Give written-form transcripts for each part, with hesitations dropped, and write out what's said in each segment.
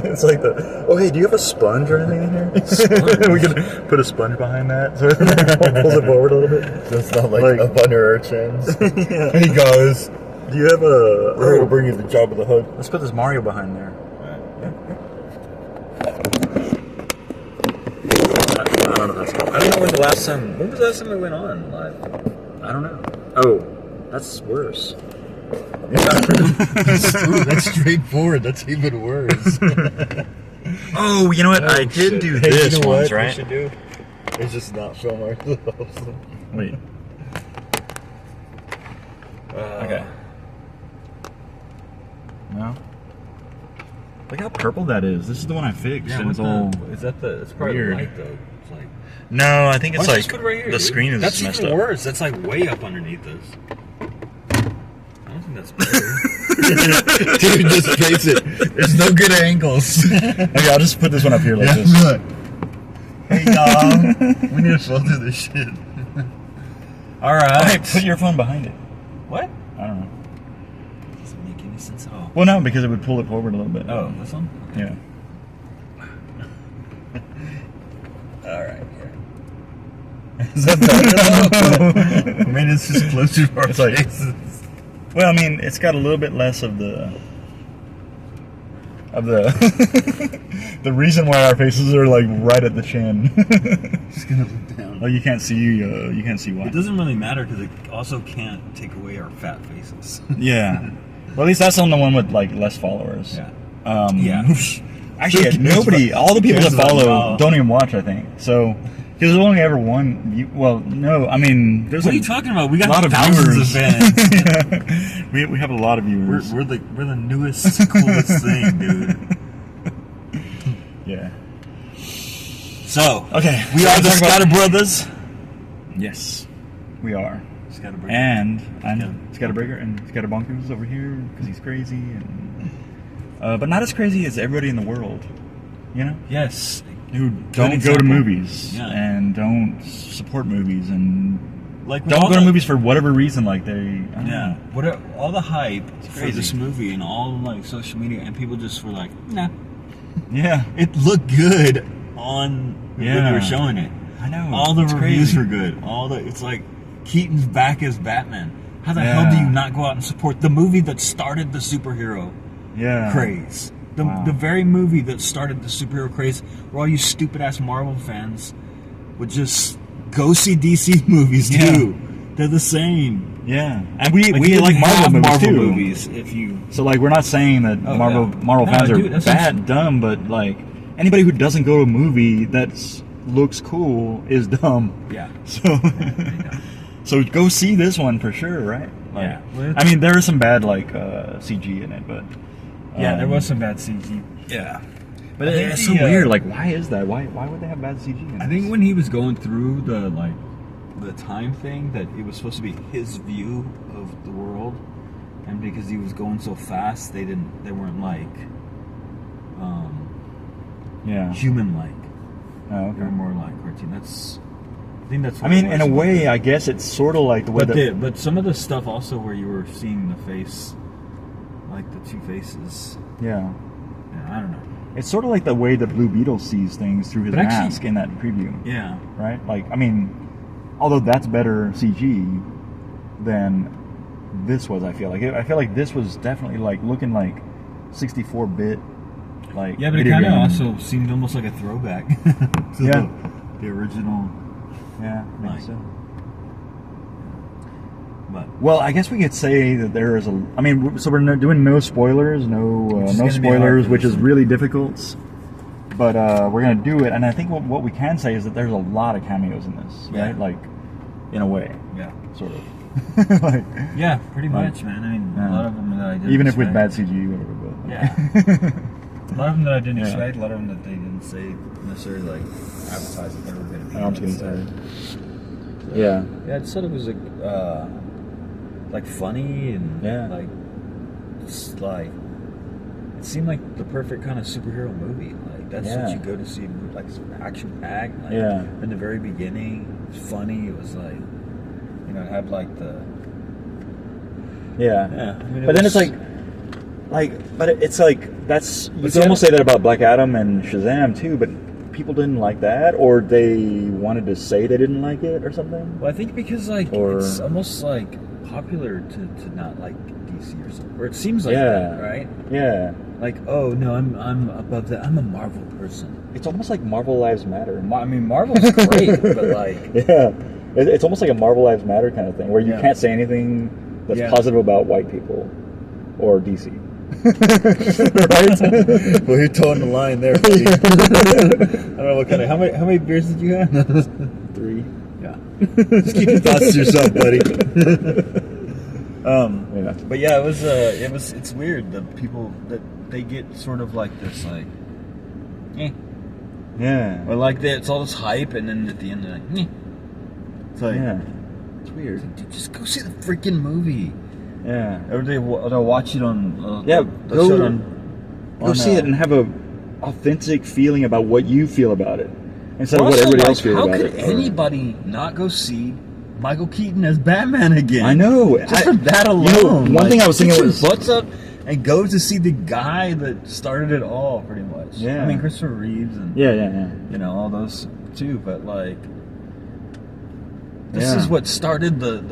It's like the. Oh, hey, do you have a sponge or anything in here? We could put a sponge behind that so it pulls it forward a little bit. So it's not like up under our chins. Yeah. Hey guys, Do you have a? we're gonna bring you the job of the hood. Let's put this Mario behind there. I don't know. That's cool. I don't know when the last time. When was the last time we went on live? I don't know. Oh, that's worse. Ooh, that's straightforward. That's even worse. Oh, you know what? I did do this you know once, what right? we should do? It's just not film ourselves. Wait. Okay. No. Look how purple that is. This is the one I fixed. Yeah, and it's all. Is that the? It's probably weird. the light though. It's like. No, I think it's Why don't you like just put it right here, the dude? screen is That's messed even up. worse. That's like way up underneath this. I don't think that's better. Dude, just face it. There's no good angles. Okay, I'll just put this one up here like this. Look. Hey y'all, we need to filter this shit. All right. Hey, put your phone behind it. What? I don't know. Doesn't make any sense at all. Well, no, because it would pull it forward a little bit. Oh, this one? Yeah. All right. Here. Is that better? I mean, it's just closer to our It's like- faces. Well, I mean, it's got a little bit less of the the reason why our faces are like right at the chin. Just gonna look down. Oh, you can't see why. It doesn't really matter because it also can't take away our fat faces. Yeah. Well, at least that's on the one with like less followers. Yeah. Yeah. Actually, nobody. All the people that follow don't even watch. I think so. Because there's only ever one view. Well, no, I mean, there's What are a you talking about? We got lot of thousands viewers. of fans. Yeah. We have a lot of viewers. We're the newest, coolest thing, dude. Yeah. So, Okay. we are the ScatterBrothers. Yes, we are. ScatterBrothers. And I'm Scatterbreaker, and Scatterbonkers over here because he's crazy, and but not as crazy as everybody in the world. You know, Yes. who Good don't go to example. movies Yeah. and don't support movies and Like don't go to movies for whatever reason. Like they, I don't Yeah. know. What are, all the hype for crazy. this movie and all like social media, and people just were like, nah. Yeah, It looked good on when they Yeah. were showing it. I know. All the It's reviews crazy. were good. It's like Keaton's back as Batman. How the hell Yeah. do you not go out and support the movie that started the superhero Yeah, craze? Wow. The very movie that started the superhero craze, where all you stupid ass Marvel fans would just go see DC movies Yeah. too. They're the same. Yeah, and we you like didn't Marvel have movies Marvel too. movies if you. So like, we're not saying that Oh, Marvel yeah. Marvel No, fans dude, are that's what I'm bad, dumb, but like anybody who doesn't go to a movie that looks cool is dumb. Yeah. So, so go see this one for sure, right? Like, Yeah. Well, I mean, there is some bad like CG in it, but Yeah, there was some bad CG. Yeah, but I think it's the, so weird. Like, why is that? Why would they have bad CG in I this? think when he was going through the time thing, that it was supposed to be his view of the world, and because he was going so fast, they weren't like Yeah. human like. Oh, They were okay. more like cartoon. I think that's. I What mean, it in a was. way, I guess it's sort of like the way that. But some of the stuff also where you were seeing the face, like the two faces. Yeah. Yeah, I don't know. It's sort of like the way that Blue Beetle sees things through his But actually- mask in that preview, Yeah. right? Like, I mean, although that's better CG than this was, I feel like this was definitely like looking like 64-bit, like Yeah, but it video kind of game. also seemed almost like a throwback to Yeah. the original. Yeah, maybe Like- so. But Well, I guess we could say that there is a. I mean, so we're doing no spoilers, no is no gonna be hard spoilers, for which this is one. really difficult. But we're gonna do it, and I think what we can say is that there's a lot of cameos in this, Yeah. right? Like, in a way, yeah. sort of. like, Yeah, pretty Like, much, man. I mean, yeah. a lot of them that I didn't even if with bad expect. CG, whatever. But Yeah. A lot of them that I didn't Yeah. expect. A lot of them that they didn't say necessarily like advertise that they were going to be. I'm just So, getting tired. Yeah. Yeah, I just thought it was like funny and Yeah. like it's like it seemed like the perfect kind of superhero movie. Like that's Yeah. what you go to see. Like it's action packed. Like, Yeah. In the very beginning, it was funny. It was like it had like the Yeah. I mean, But then it's like, like, but it's like that's you But can almost say that about Black Adam and Shazam too. But people didn't like that, or they wanted to say they didn't like it, or something. Well, I think because like Or- it's almost like popular to not like DC or something, or it seems like Yeah. that, right? Yeah, Like, oh no, I'm above that. I'm a Marvel person. it's almost like Marvel Lives Matter. I mean, Marvel's great, but like, Yeah, it's almost like a Marvel Lives Matter kind of thing, where you Yeah. can't say anything that's Yeah. positive about white people or DC. right? Well, you're towing the line there, buddy. I don't know what kind of. How many beers did you have? 3. Yeah. Just keep your thoughts to yourself, buddy. Yeah. But yeah, it's weird the people that they get sort of like this like, Yeah. or like it's all this hype, and then at the end they're like, It's like, Yeah. It's weird. dude, just go see the freaking movie. Yeah. Or they'll watch it on Yeah, they'll show it Go see it and have a authentic feeling about what you feel about it, instead of what Also, everybody like, else feels how about could it. anybody not go see Michael Keaton as Batman again? I know. Just for that alone. You know, one thing I was thinking get was- your butts up and go to see the guy that started it all, pretty much. Yeah. I mean, Christopher Reeves and Yeah. you know, all those too. But like, this Yeah. is what started the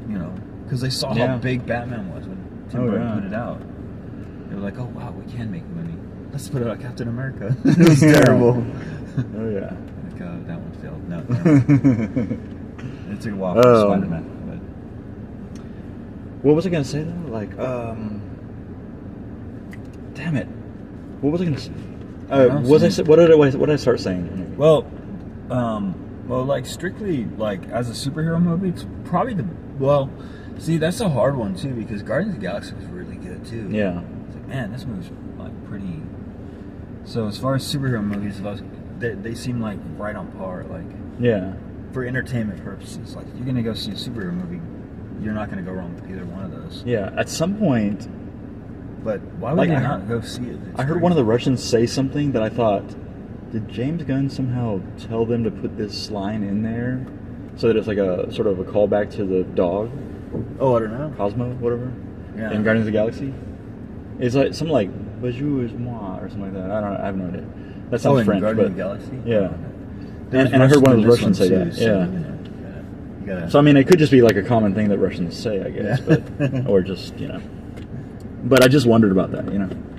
you know, because they saw Yeah. how big Batman was when Tim Oh, Burton yeah. put it out. They were like, oh wow, we can make money. Let's put it out Captain America. It was terrible. Oh yeah. Like, that one failed. No. It took a while for Spider-Man. What was I gonna say though? Like, damn it. What was I gonna say? What did I start saying? Well, like strictly like as a superhero movie, it's probably see, that's a hard one too, because Guardians of the Galaxy was really good too. Yeah. It's like, man, this movie's like pretty. So as far as superhero movies, they seem like right on par. Like, Yeah. for entertainment purposes, like if you're gonna go see a superhero movie, you're not gonna go wrong with either one of those. Yeah. At some point, But why would Like, you I not heard- go see it? It's I heard crazy. one of the Russians say something that I thought, did James Gunn somehow tell them to put this line in there so that it's like a sort of a callback to the dog, Oh, I don't know. Cosmo, whatever, Yeah. in Guardians of the Galaxy? It's like something like "Bonjour is moi" or something like that. I have no idea. That sounds in French, Guardians but of the Galaxy. yeah. There's And I heard one of in the this Russians say too, that. so, Yeah. you gotta. So I mean, it could just be like a common thing that Russians say, I guess, Yeah. but or just But I just wondered about that,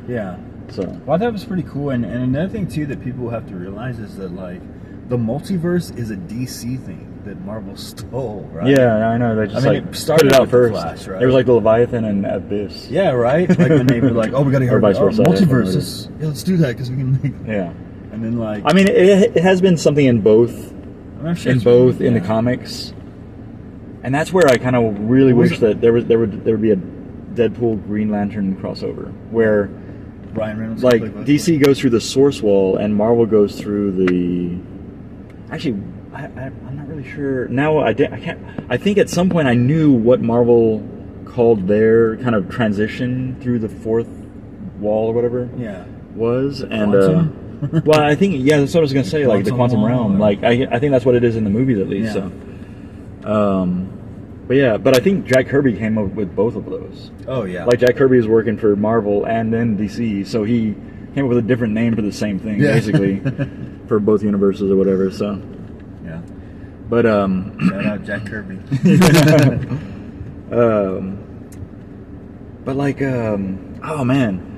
Yeah. So Well, that was pretty cool, and another thing too that people have to realize is that like the multiverse is a DC thing that Marvel stole, right? yeah, I know they just I mean, like it started put it out with the first. Flash, right? It was like the Leviathan and Abyss. Yeah, right. Like when they were like, "Oh, we gotta Or vice versa, I can't remember. multiverses. Yeah, let's do that because we can make." Yeah. And then like, I mean, it has been something in both I'm sure in it's both really- in the yeah. comics, and that's where I kind of really Was wish it- that there would be a Deadpool Green Lantern crossover where Ryan Reynolds like played both. DC goes through the source wall and Marvel goes through the. Actually, I'm not really sure now. I can't. I think at some point I knew what Marvel called their kind of transition through the fourth wall or whatever Yeah. was, and Quantum? well, I think that's what I was gonna say, like the Quantum quantum realm. realm, Like I think that's what it is in the movies at least. Yeah. So, but yeah, but I think Jack Kirby came up with both of those. Oh yeah. Like Jack Kirby is working for Marvel and then DC, so he came up with a different name for the same thing, Yeah. basically, for both universes or whatever. So, yeah. but Shout out Jack Kirby. but like oh man,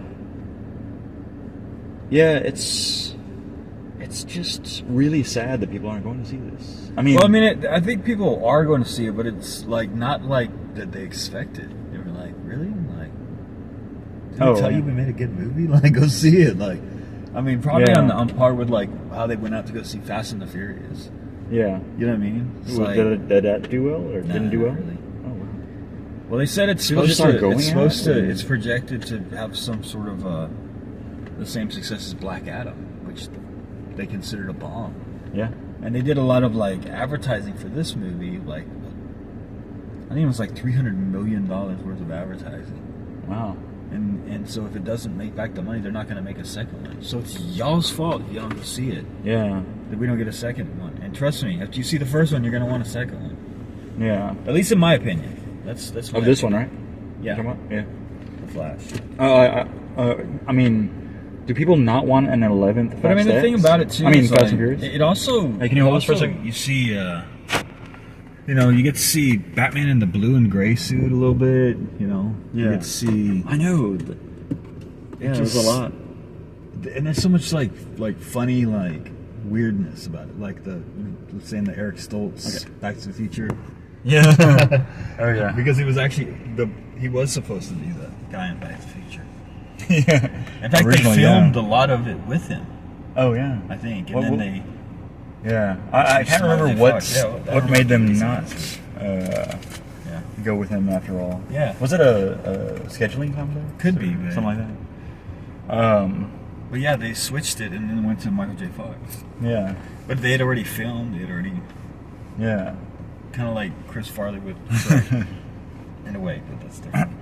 yeah, it's just really sad that people aren't going to see this. I mean, Well, I mean, I think people are going to see it, but it's like not like that they expected. They were like, "Really? Like, didn't we tell you we made a good movie? Like, go see it." Like, I mean, probably Yeah. on par with like how they went out to go see Fast and the Furious. yeah. You know what I mean? It's like, Did that do well or nah, didn't do not well? really. Oh wow. Well, they said it's People just supposed aren't to. going It's at supposed it, to. or- It's projected to have some sort of the same success as Black Adam, which they considered a bomb. Yeah. And they did a lot of like advertising for this movie. Like, I think it was like $300 million worth of advertising. Wow. And so if it doesn't make back the money, they're not going to make a second one. So it's y'all's fault if y'all don't see it Yeah. that we don't get a second one. And trust me, after you see the first one, you're going to want a second one. Yeah. At least in my opinion. That's my Of this one, opinion. right? Yeah. Come on. Yeah. the Flash. I mean, do people not want an 11th? But I mean, the thing about it too. I mean, is Fast like, and Furious. It also. Hey, can you hold this for a second? You see, you know, you get to see Batman in the blue and gray suit a little bit. You know, you get to see. I know. Yeah, there's a lot, and there's so much like funny weirdness about it, like let's say in the Eric Stoltz Back to the Future. Yeah. Oh yeah. Because he was actually he was supposed to be the guy in Back to the Future. Yeah. In fact, Originally, they filmed a lot of it with him. Oh yeah. I think, and then they. Yeah, I can't remember what made them not go with him after all. Yeah. Was it a scheduling conflict? Could be, something like that. But yeah, they switched it and then went to Michael J. Fox. Yeah. But they had already filmed. They had already. Yeah. Kind of like Chris Farley with Shrek. In a way, but that's different.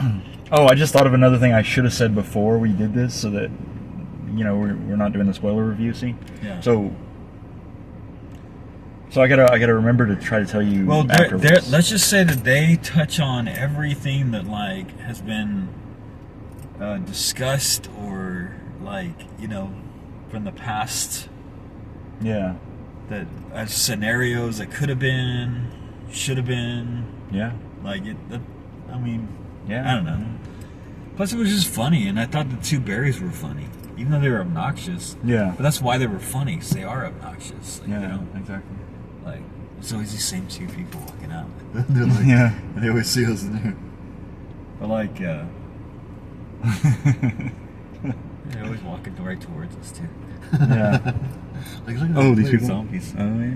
Oh, I just thought of another thing I should have said before we did this, so that we're not doing the spoiler review. See. Yeah. So I gotta remember to try to tell you. Well, afterwards. let's just say that they touch on everything that has been discussed or from the past. Yeah. That as scenarios that could have been, should have been. Yeah. I mean, yeah. I don't know. Plus, it was just funny, and I thought the two Barrys were funny, even though they were obnoxious. Yeah. But that's why they were funny, because they are obnoxious. Exactly. It's always these same two people walking out. They're yeah. They always see us in there. But they're always walking right towards us too. Yeah. Look at these people. Zombies. Oh yeah.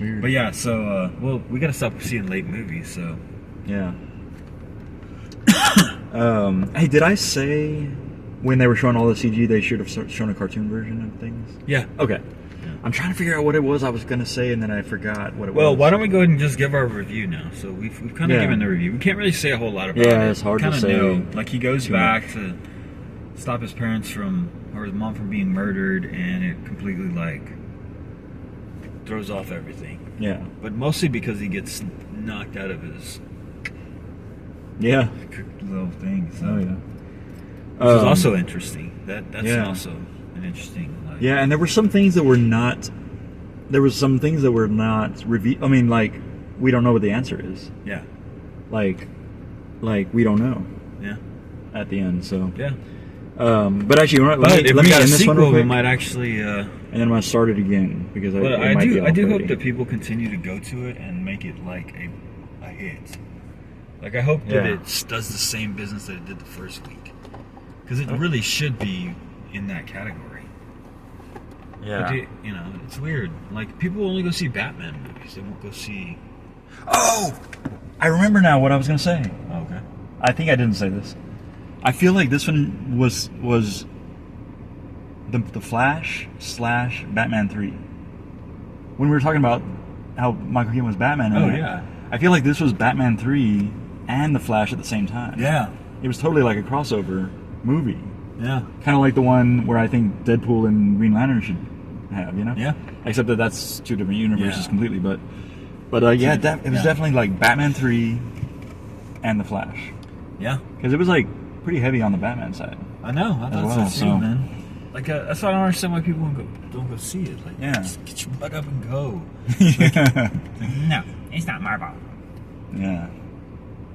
Weird. But yeah, so we gotta stop seeing late movies. So yeah. Hey, did I say when they were showing all the CG they should have shown a cartoon version of things? Yeah. Okay. I'm trying to figure out what it was I was going to say, and then I forgot what it was. Well, why don't we go ahead and just give our review now? So we've kind of given the review. We can't really say a whole lot about it. Yeah, it's hard to say. He goes back to stop his parents or his mom from being murdered, and it completely throws off everything. Yeah. But mostly because he gets knocked out of his little thing. So. Oh yeah. Which is also interesting. That's also an interesting. Yeah, and there were some things that were not. There was some things that were not revealed. I mean, we don't know what the answer is. Yeah. Like we don't know. Yeah. At the end, so. Yeah. But actually, let me end this one real quick. We might actually. And then I'm gonna start it again because I do hope that people continue to go to it and make it a hit. I hope that it does the same business that it did the first week, because it really should be in that category. Yeah. But it's weird. People only go see Batman movies. They won't go see. Oh, I remember now what I was gonna say. Oh, okay. I think I didn't say this. I feel like this one was the Flash / Batman 3. When we were talking about how Michael Keaton was Batman. Oh yeah. I feel like this was Batman 3 and the Flash at the same time. Yeah. It was totally like a crossover movie. Yeah. Kind of like the one where I think Deadpool and Green Lantern should have, Yeah. Except that that's two different universes completely, but it was definitely Batman 3 and the Flash. Yeah. Because it was pretty heavy on the Batman side. I know. I thought so too, man. That's why I don't understand why people don't go see it. Just get your butt up and go. No, it's not Marvel. Yeah.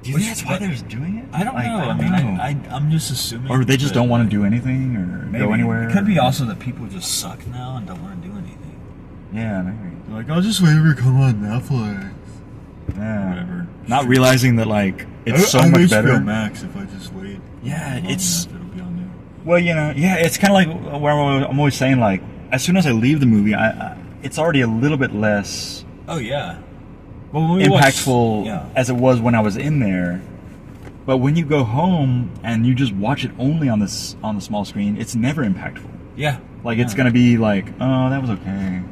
Do you think that's why they're doing it? I don't know. I'm just assuming. Or they just don't want to do anything or go anywhere. It could be also that people just suck now and don't want to do anything. Yeah, maybe. They're I'll just wait for it to come on Netflix. Yeah. Whatever. Not realizing that it's so much better. HBO Max if I just wait. Yeah, it's. It'll be on there. Well, it's kind of like where I'm always saying as soon as I leave the movie, it's already a little bit less. Oh yeah. Well, when we impactful as it was when I was in there, but when you go home and you just watch it only on the small screen, it's never impactful. Yeah, it's gonna be oh, that was okay.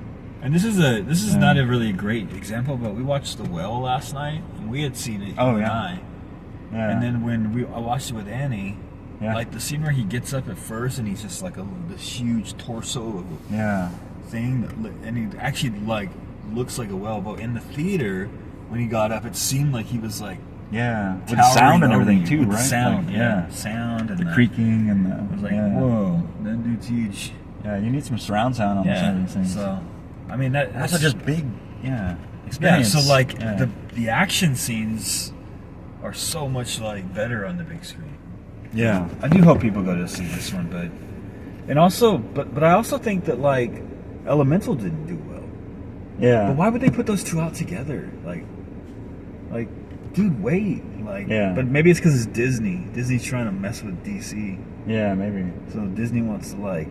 And this is not a really great example, but we watched The Whale last night, and we had seen it. Oh yeah. And then when I watched it with Annie, the scene where he gets up at first and he's just this huge torso of thing, and he actually looks like a whale. But in the theater, when he got up, it seemed like he was Yeah, with the sound and everything too, right? Sound, like, yeah, sound and the creaking and the. I was like, whoa, that dude's huge. Yeah, you need some surround sound on some of these things. So, I mean, that's just big. Yeah, experience. Yeah, so like the action scenes are so much like better on the big screen. Yeah, I do hope people go to see this one, but I also think that like Elemental didn't do well. Yeah, but why would they put those two out together? Like, dude, wait. Like, but maybe it's because it's Disney. Disney's trying to mess with DC. Yeah, maybe. So Disney wants to like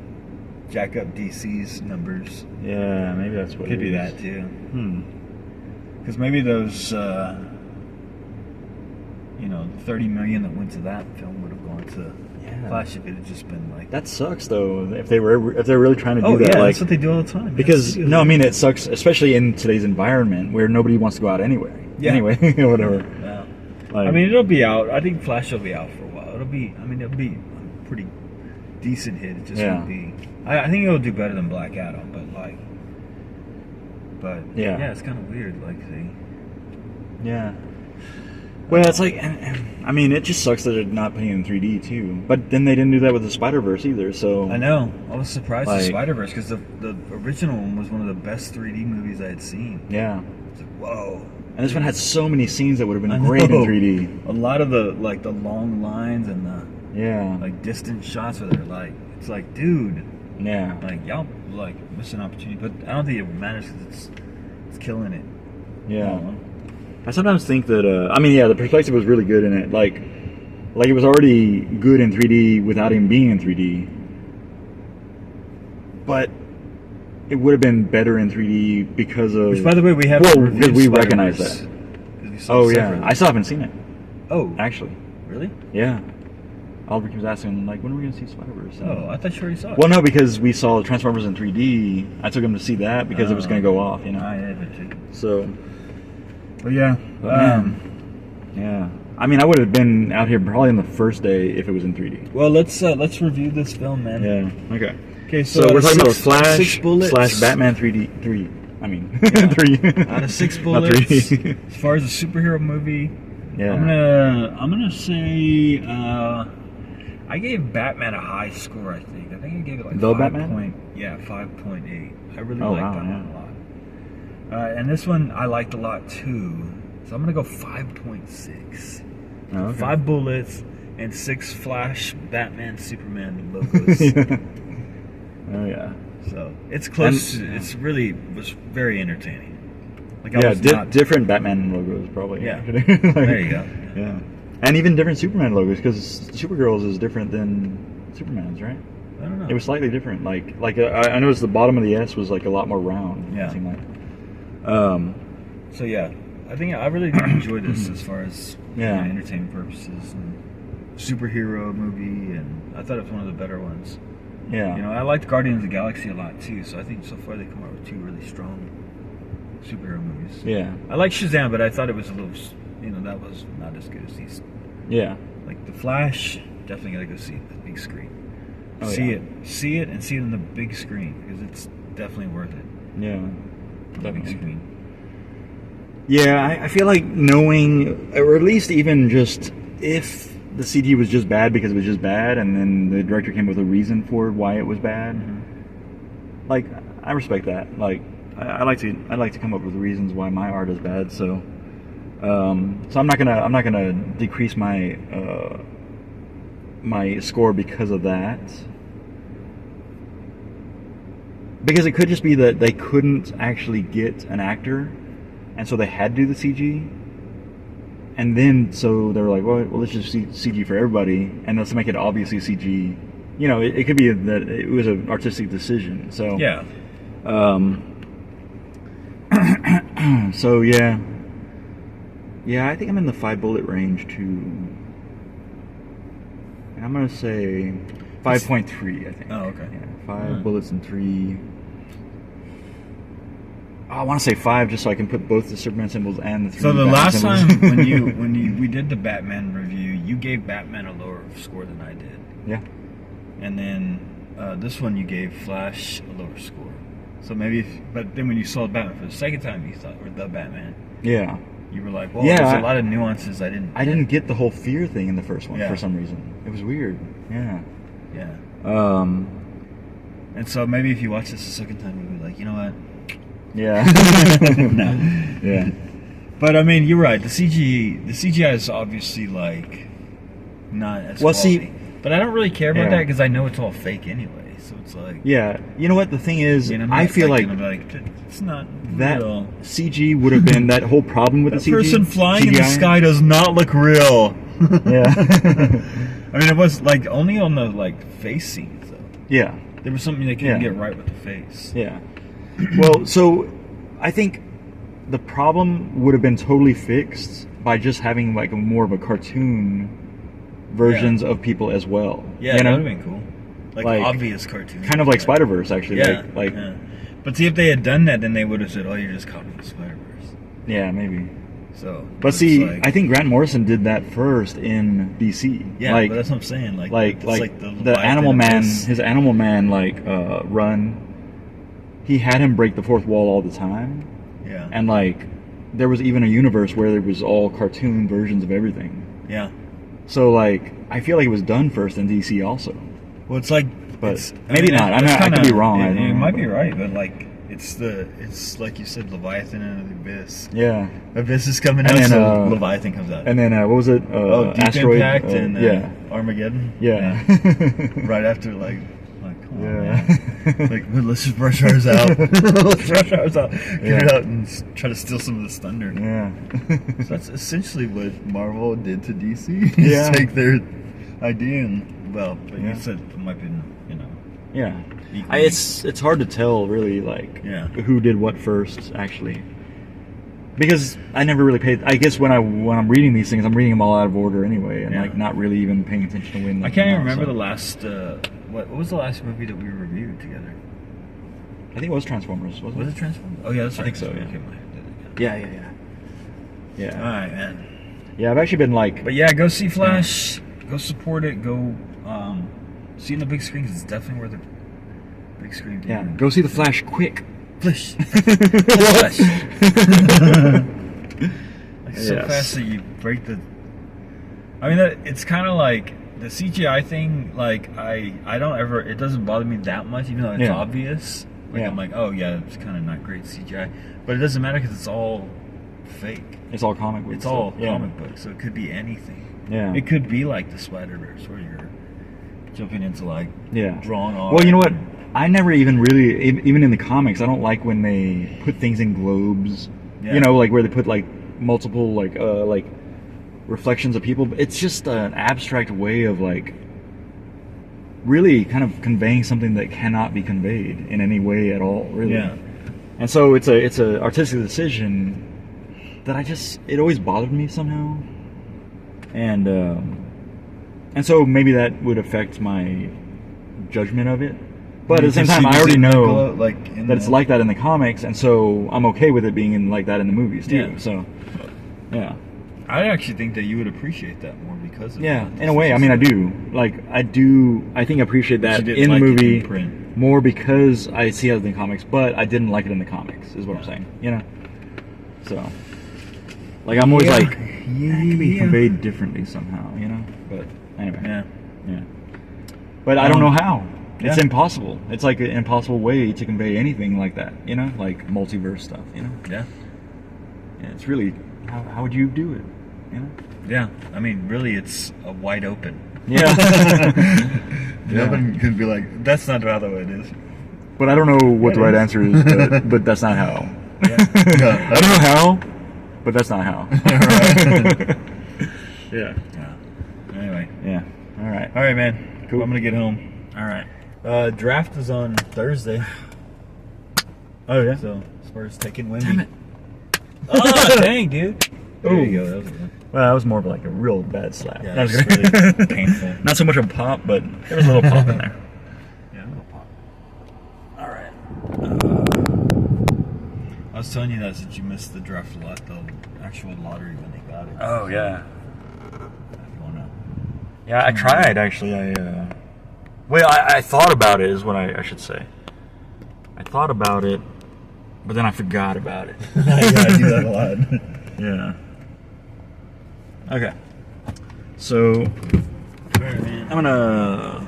jack up DC's numbers. Yeah, maybe that's what could be that too. Because maybe those, the 30 million that went to that film would have gone to Flash if it had just been like. That sucks though. If they're really trying to do that, yeah, like, that's what they do all the time. Because I mean, it sucks, especially in today's environment where nobody wants to go out anyway. Yeah. Anyway, whatever. Yeah. Like, I mean, it'll be out. I think Flash will be out for a while. It'll be a pretty decent hit. It just won't be. I think it'll do better than Black Adam, but yeah, it's kind of weird. Like yeah. Well, it's like, I mean, it just sucks that they're not putting it in 3D too. But then they didn't do that with the Spider-Verse either. So I know. I was surprised with Spider-Verse because the original one was one of the best 3D movies I had seen. Yeah. It's like, whoa. And this one had so many scenes that would have been great in 3D. A lot of the long lines and the like distant shots where they're like, it's like, dude. Yeah. Like, y'all like missed an opportunity, but I don't think it matters because it's killing it. Yeah. I sometimes think that the perspective was really good in it. Like it was already good in 3D without even being in 3D. But it would have been better in 3D because of. Which, by the way, we have. Well, because we recognize that. Oh yeah, I still haven't seen it. Oh, actually, really? Yeah. Albert was asking, like, when are we going to see Spider-Verse? Oh, I thought you already saw it. Well, no, because we saw Transformers in 3D. I took him to see that because it was going to go off, you know. I had it too. So. But yeah. Yeah. I mean, I would have been out here probably on the first day if it was in 3D. Well, let's review this film, man. Yeah. Okay. Okay, so we're talking about Flash / 6 Batman 3. I mean, 3. Out of 6 bullets. As far as a superhero movie, I'm gonna say I gave Batman a high score. I think I gave it like 5.8. I really liked that one a lot. And this one I liked a lot too. So I'm gonna go 5.6. Oh, okay. 5 bullets and 6 Flash, Batman, Superman logos. Oh yeah. So it's close. It's really was very entertaining. Like different Batman logos probably. Yeah. Like, there you go. Yeah. And even different Superman logos because Supergirl's is different than Superman's, right? I don't know. It was slightly different. Like I noticed the bottom of the S was like a lot more round. Yeah. It seemed like. So yeah, I think I really enjoyed this as far as entertainment purposes and superhero movie, and I thought it was one of the better ones. Yeah. You know, I liked Guardians of the Galaxy a lot too, so I think so far they come out with 2 really strong superhero movies. Yeah. I like Shazam, but I thought it was a little, that was not as good as these. Yeah. Like The Flash, definitely gotta go see it on the big screen. See it and see it on the big screen because it's definitely worth it. Yeah. The big screen. Yeah, I feel like knowing, or at least even just if the CG was just bad because it was just bad, and then the director came up with a reason for why it was bad. Mm-hmm. Like, I respect that. Like, I like to come up with reasons why my art is bad. So, I'm not gonna decrease my my score because of that. Because it could just be that they couldn't actually get an actor, and so they had to do the CG. And then, so they were like, well, let's just CG for everybody, and let's make it obviously CG. You know, it could be that it was an artistic decision. So yeah. So yeah, I think I'm in the 5 bullet range too. And I'm gonna say 5.3. I think. Oh, okay. Yeah, 5 bullets and 3. I want to say 5 just so I can put both the Superman symbols and the 3 So the Batman last symbols. time when we did the Batman review, you gave Batman a lower score than I did. Yeah. And then this one you gave Flash a lower score. So maybe, but then when you saw Batman for the second time, you thought, or the Batman. Yeah. you were like, well, there's a lot of nuances I didn't get the whole fear thing in the first one for some reason. It was weird. Yeah. And so maybe if you watch this a second time, you'll be like, you know what? Yeah. No. Yeah. But I mean, you're right. The CGI is obviously like not as quality. But I don't really care about that because I know it's all fake anyway. So it's like, yeah. You know what? The thing is, I feel like it's not that real. CG would have been that whole problem with the CG. Person flying in the sky does not look real. Yeah. I mean, it was like only on the like face scenes though. Yeah. There was something they couldn't get right with the face. Yeah. Well, so I think the problem would have been totally fixed by just having like more of a cartoon versions of people as well. Yeah, you know? That would have been cool. Like obvious cartoons. Kind of like Spider-Verse, actually. Yeah. Like. But see, if they had done that, then they would have said, "Oh, you're just copying the Spider-Verse." Yeah, maybe. So. But see, I think Grant Morrison did that first in DC. Yeah, but that's what I'm saying. Like the Animal Man, his Animal Man run. He had him break the fourth wall all the time. Yeah. And like, there was even a universe where there was all cartoon versions of everything. Yeah. So like, I feel like it was done first in DC also. Well, it's like, but maybe not. I could be wrong. You might be right, but like, it's like you said, Leviathan and the Abyss. Yeah. Abyss is coming out, so Leviathan comes out. And then what was it? Deep Asteroid Impact and Armageddon. Yeah. Right after come on, man. Like, let's just brush ours out. Let's brush ours out. Get it out and try to steal some of this thunder. Yeah. So that's essentially what Marvel did to DC. Yeah. Take their idea and you said it might be, Yeah. It's hard to tell really like who did what first actually. Because I never really paid. I guess when I'm reading these things, I'm reading them all out of order anyway, and like not really even paying attention to when. I can't even remember the last. What was the last movie that we reviewed together? I think it was Transformers. Was it Transformers? Oh yeah, that's right. I think so. Yeah. Yeah. All right, man. Yeah, I've actually been like. But yeah, go see Flash. Go support it. Go see it in the big screen because it's definitely worth the big screen. Yeah, go see the Flash quick. Flash. So fast that you break the. I mean, it's kind of like the CGI thing. Like I don't ever. It doesn't bother me that much, even though it's obvious. Like I'm like, oh yeah, it's kind of not great CGI, but it doesn't matter because it's all fake. It's all comic book. It's all comic book, so it could be anything. Yeah. It could be like the Spider-Verse where you're jumping into like drawn on. Well, you know what? I never even really, even in the comics, I don't like when they put things in globes. Yeah. You know, like where they put like multiple like reflections of people. It's just an abstract way of like really kind of conveying something that cannot be conveyed in any way at all, really. Yeah. And so it's a artistic decision that it always bothered me somehow. And so maybe that would affect my judgment of it. But at the same time, I already know that it's like that in the comics, and so I'm okay with it being like that in the movies too. Yeah. So, yeah. I actually think that you would appreciate that more because of that. In a way. I mean, I do. I think I appreciate that in the movie more because I see it in the comics, but I didn't like it in the comics, is what I'm saying. You know? So, like, I'm always like, that could be conveyed differently somehow, you know? But anyway. Yeah. But I don't know how. It's impossible. It's like an impossible way to convey anything like that, you know? Like multiverse stuff, you know? Yeah. It's really, how would you do it, you know? Yeah. I mean, really, it's a wide open. Yeah. Open could be like, that's not how the way it is. But I don't know what the right answer is, but that's not how. Yeah. I don't know how, but that's not how. Yeah. Anyway. Yeah. All right, man. Cool. I'm going to get home. All right. Draft is on Thursday. Oh yeah. So Spurs taking Wemby. Damn it! Oh dang, dude. There you go. That was good. Well, that was more of like a real bad slap. Yeah, that was really painful. Not so much a pop, but there was a little pop in there. Yeah, a little pop. All right. I was telling you that since you missed the draft a lot, the actual lottery when they got it. Oh yeah. If you wanna. Yeah, I tried actually. I thought about it is what I should say. I thought about it, but then I forgot about it. Yeah, I do that a lot. Yeah. Okay. So I'm gonna.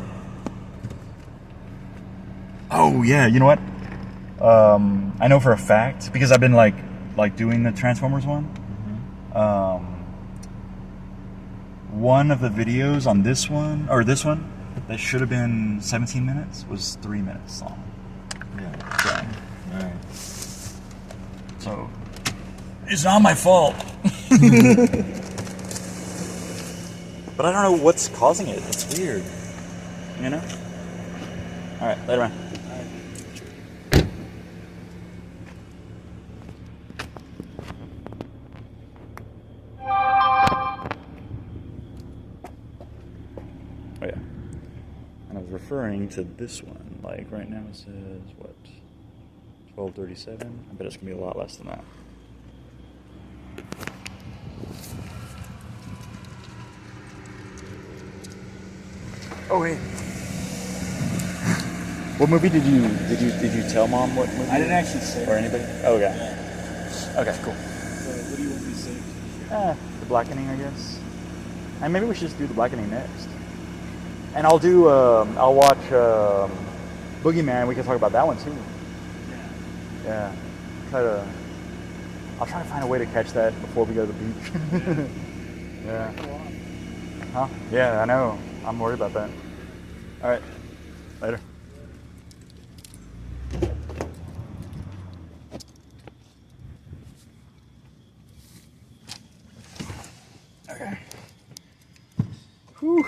Oh yeah, you know what? I know for a fact because I've been like doing the Transformers one. One of the videos on this one that should have been 17 minutes was 3 minutes long. Yeah. So it's not my fault. But I don't know what's causing it. It's weird. You know? Alright, later, man. Oh yeah. And I was referring to this one. Like right now it says what? 12:37? I bet it's gonna be a lot less than that. Oh wait. What movie did you tell Mom what movie? I didn't actually say. Or anybody? Oh, okay. Yeah. Okay, cool. So what do you want me to say? The Blackening, I guess. And maybe we should just do The Blackening next. And I'll watch Boogeyman. We can talk about that one too. Yeah. I'll try to find a way to catch that before we go to the beach. Yeah. Huh? Yeah, I know. I'm worried about that. All right. Later. Okay. Whew.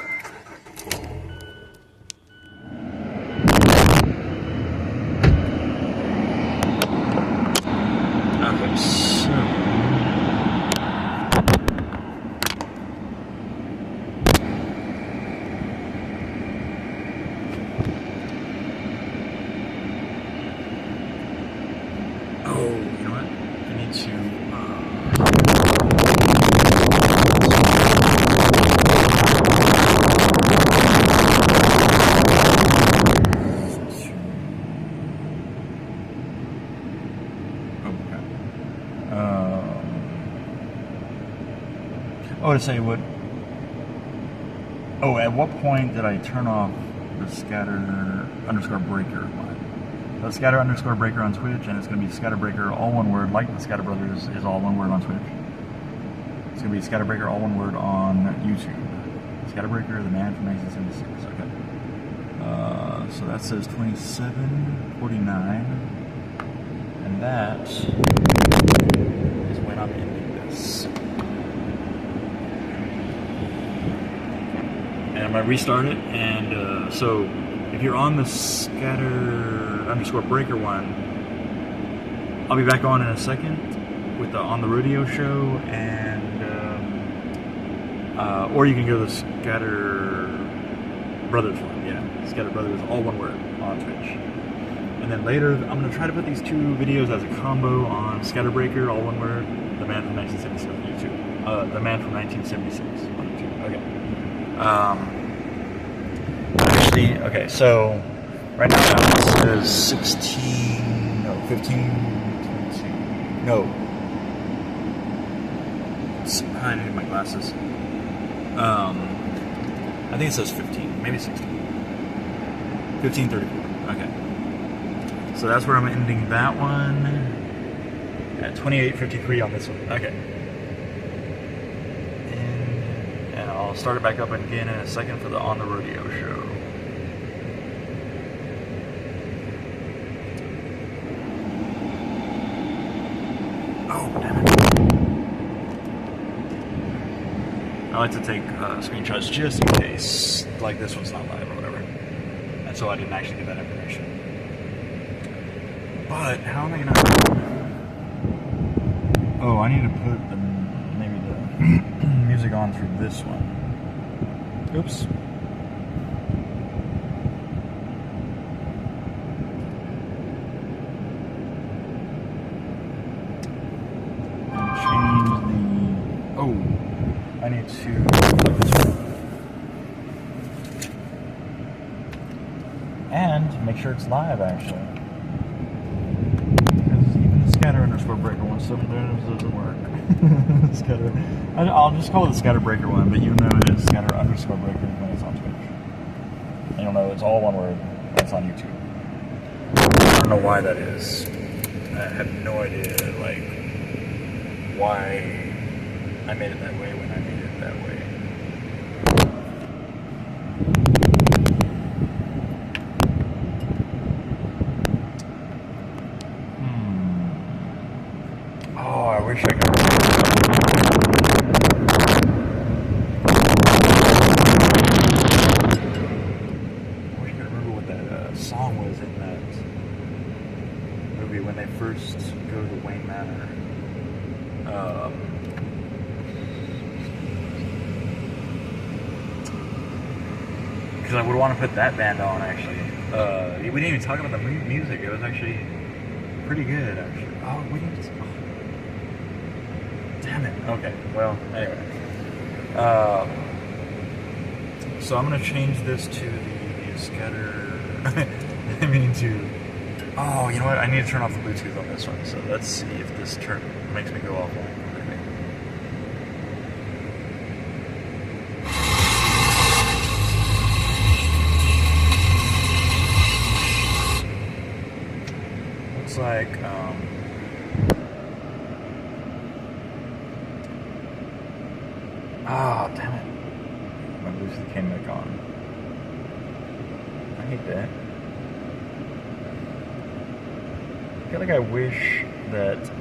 Okay, so you know what? I need to to say what? Oh, at what point did I turn off the scatter_breaker line? The scatter_breaker on Twitch, and it's going to be scatterbreaker all one word, like the ScatterBrothers is all one word on Twitch. It's going to be scatterbreaker all one word on YouTube. Scatterbreaker, the man from 1976. Okay. So that says 27:49, and that is when I'm ending this. And I'm going to restart it, and so if you're on the scatter_breaker one, I'll be back on in a second with the On the Rodeo show, and or you can go to the ScatterBrothers one, yeah, ScatterBrothers, all one word, on Twitch. And then later, I'm going to try to put these two videos as a combo on Scatterbreaker, all one word, the man from 1976 on YouTube. The man from 1976 on YouTube, okay. Actually, okay, so right now it says 15:22. No. I need my glasses. I think it says 15, maybe 16. 15:34. Okay. So that's where I'm ending that one at 28:53 on this one. Okay. And I'll start it back up again in a second for the On the Rodeo show. Oh, damn it. I like to take screenshots just in case, like this one's not live or whatever. And so I didn't actually get that information. But how am I gonna? Oh, I need to put maybe the music on through this one. Oops. I need to plug this one. And make sure it's live, actually. Because even the scatter_breaker one. Sometimes it doesn't work. Scatter. I'll just call it the scatter breaker one, but you know it is scatter_breaker when it's on Twitch. And you'll know it's all one word when it's on YouTube. I don't know why that is. I have no idea, like, why I made it that way when I made it that way. Oh, I wish I could remember. I wish I could remember what that song was in that movie when they first go to Wayne Manor. Because I would want to put that band on, actually. We didn't even talk about the music. It was actually pretty good, actually. Oh, we didn't just... Oh. Damn it. Okay, well, anyway. So I'm going to change this to the scatter... I mean to... Oh, you know what? I need to turn off the Bluetooth on this one. So let's see if this makes me go offline. Looks like, damn it. My Bluetooth came back on. I hate that. I feel like I wish that...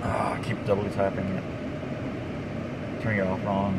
I keep double tapping it. Turning it off wrong.